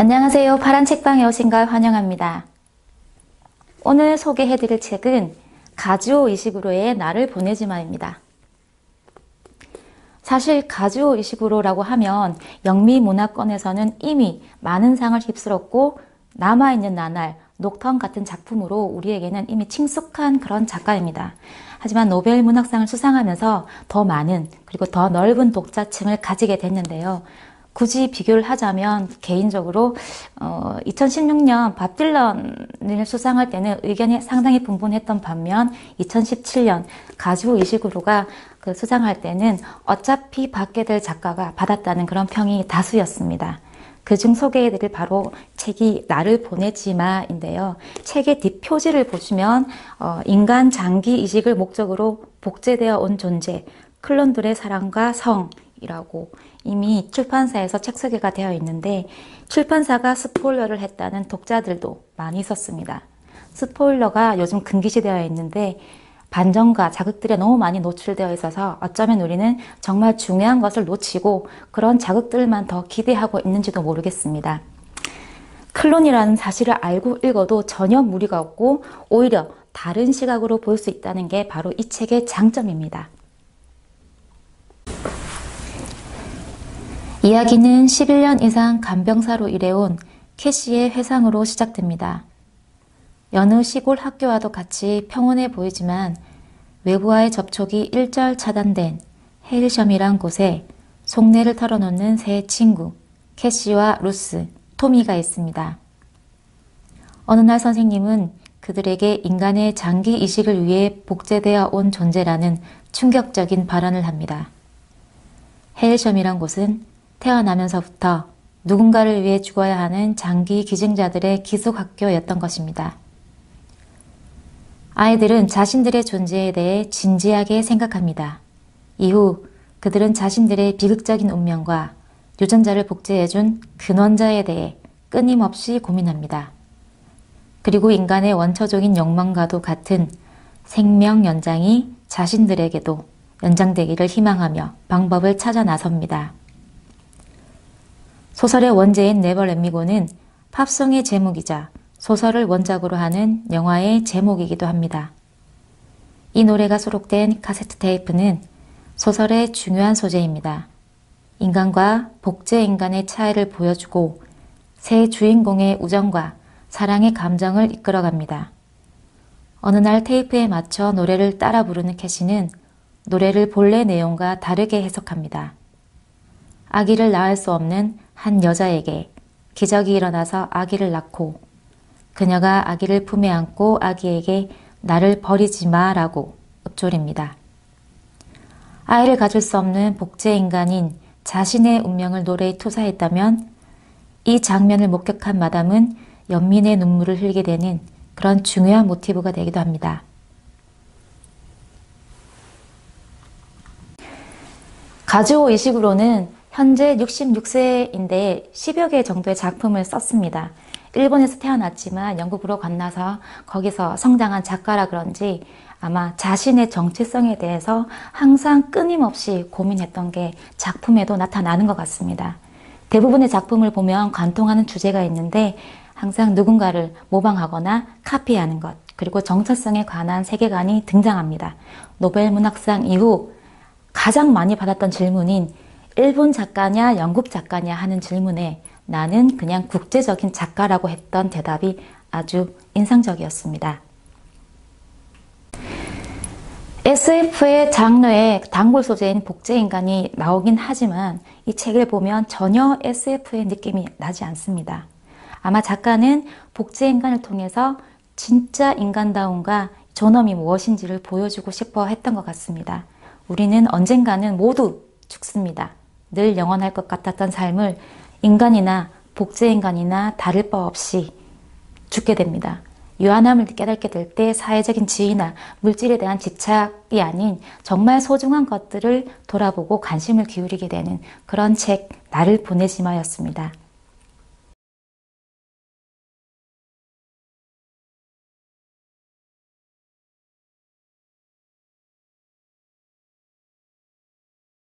안녕하세요. 파란 책방에 오신 걸 환영합니다. 오늘 소개해드릴 책은 가즈오 이시구로의 나를 보내지마입니다. 사실 가즈오 이시구로라고 하면 영미 문화권에서는 이미 많은 상을 휩쓸었고 남아있는 나날, 녹턴 같은 작품으로 우리에게는 이미 친숙한 그런 작가입니다. 하지만 노벨 문학상을 수상하면서 더 많은 그리고 더 넓은 독자층을 가지게 됐는데요. 굳이 비교를 하자면 개인적으로 2016년 밥 딜런을 수상할 때는 의견이 상당히 분분했던 반면 2017년 가즈오 이시구로가 수상할 때는 어차피 받게 될 작가가 받았다는 그런 평이 다수였습니다. 그중 소개해드릴 바로 책이 나를 보내지마인데요. 책의 뒷표지를 보시면 인간 장기 이식을 목적으로 복제되어 온 존재, 클론들의 사랑과 성이라고 이미 출판사에서 책 소개가 되어 있는데 출판사가 스포일러를 했다는 독자들도 많이 있었습니다. 스포일러가 요즘 금기시되어 있는데 반전과 자극들에 너무 많이 노출되어 있어서 어쩌면 우리는 정말 중요한 것을 놓치고 그런 자극들만 더 기대하고 있는지도 모르겠습니다. 클론이라는 사실을 알고 읽어도 전혀 무리가 없고 오히려 다른 시각으로 볼 수 있다는 게 바로 이 책의 장점입니다. 이야기는 11년 이상 간병사로 일해온 캐시의 회상으로 시작됩니다. 여느 시골 학교와도 같이 평온해 보이지만 외부와의 접촉이 일절 차단된 헤일섬이란 곳에 속내를 털어놓는 세 친구 캐시와 루스, 토미가 있습니다. 어느 날 선생님은 그들에게 인간의 장기 이식을 위해 복제되어 온 존재라는 충격적인 발언을 합니다. 헤일섬이란 곳은 태어나면서부터 누군가를 위해 죽어야 하는 장기 기증자들의 기숙학교였던 것입니다. 아이들은 자신들의 존재에 대해 진지하게 생각합니다. 이후 그들은 자신들의 비극적인 운명과 유전자를 복제해준 근원자에 대해 끊임없이 고민합니다. 그리고 인간의 원초적인 욕망과도 같은 생명 연장이 자신들에게도 연장되기를 희망하며 방법을 찾아 나섭니다. 소설의 원제인 네버 렛 미 고는 팝송의 제목이자 소설을 원작으로 하는 영화의 제목이기도 합니다. 이 노래가 수록된 카세트 테이프는 소설의 중요한 소재입니다. 인간과 복제 인간의 차이를 보여주고 새 주인공의 우정과 사랑의 감정을 이끌어갑니다. 어느 날 테이프에 맞춰 노래를 따라 부르는 캐시는 노래를 본래 내용과 다르게 해석합니다. 아기를 낳을 수 없는 한 여자에게 기적이 일어나서 아기를 낳고 그녀가 아기를 품에 안고 아기에게 나를 버리지 마라고 읊조립니다. 아이를 가질 수 없는 복제 인간인 자신의 운명을 노래에 투사했다면 이 장면을 목격한 마담은 연민의 눈물을 흘리게 되는 그런 중요한 모티브가 되기도 합니다. 가즈오 이시구로는 현재 66세인데 10여 개 정도의 작품을 썼습니다. 일본에서 태어났지만 영국으로 건너서 거기서 성장한 작가라 그런지 아마 자신의 정체성에 대해서 항상 끊임없이 고민했던 게 작품에도 나타나는 것 같습니다. 대부분의 작품을 보면 관통하는 주제가 있는데 항상 누군가를 모방하거나 카피하는 것, 그리고 정체성에 관한 세계관이 등장합니다. 노벨 문학상 이후 가장 많이 받았던 질문인 일본 작가냐 영국 작가냐 하는 질문에 나는 그냥 국제적인 작가라고 했던 대답이 아주 인상적이었습니다. SF의 장르에 단골 소재인 복제인간이 나오긴 하지만 이 책을 보면 전혀 SF의 느낌이 나지 않습니다. 아마 작가는 복제인간을 통해서 진짜 인간다움과 존엄이 무엇인지를 보여주고 싶어 했던 것 같습니다. 우리는 언젠가는 모두 죽습니다. 늘 영원할 것 같았던 삶을 인간이나 복제인간이나 다를 바 없이 죽게 됩니다. 유한함을 깨닫게 될 때 사회적인 지위나 물질에 대한 집착이 아닌 정말 소중한 것들을 돌아보고 관심을 기울이게 되는 그런 책 나를 보내지마였습니다.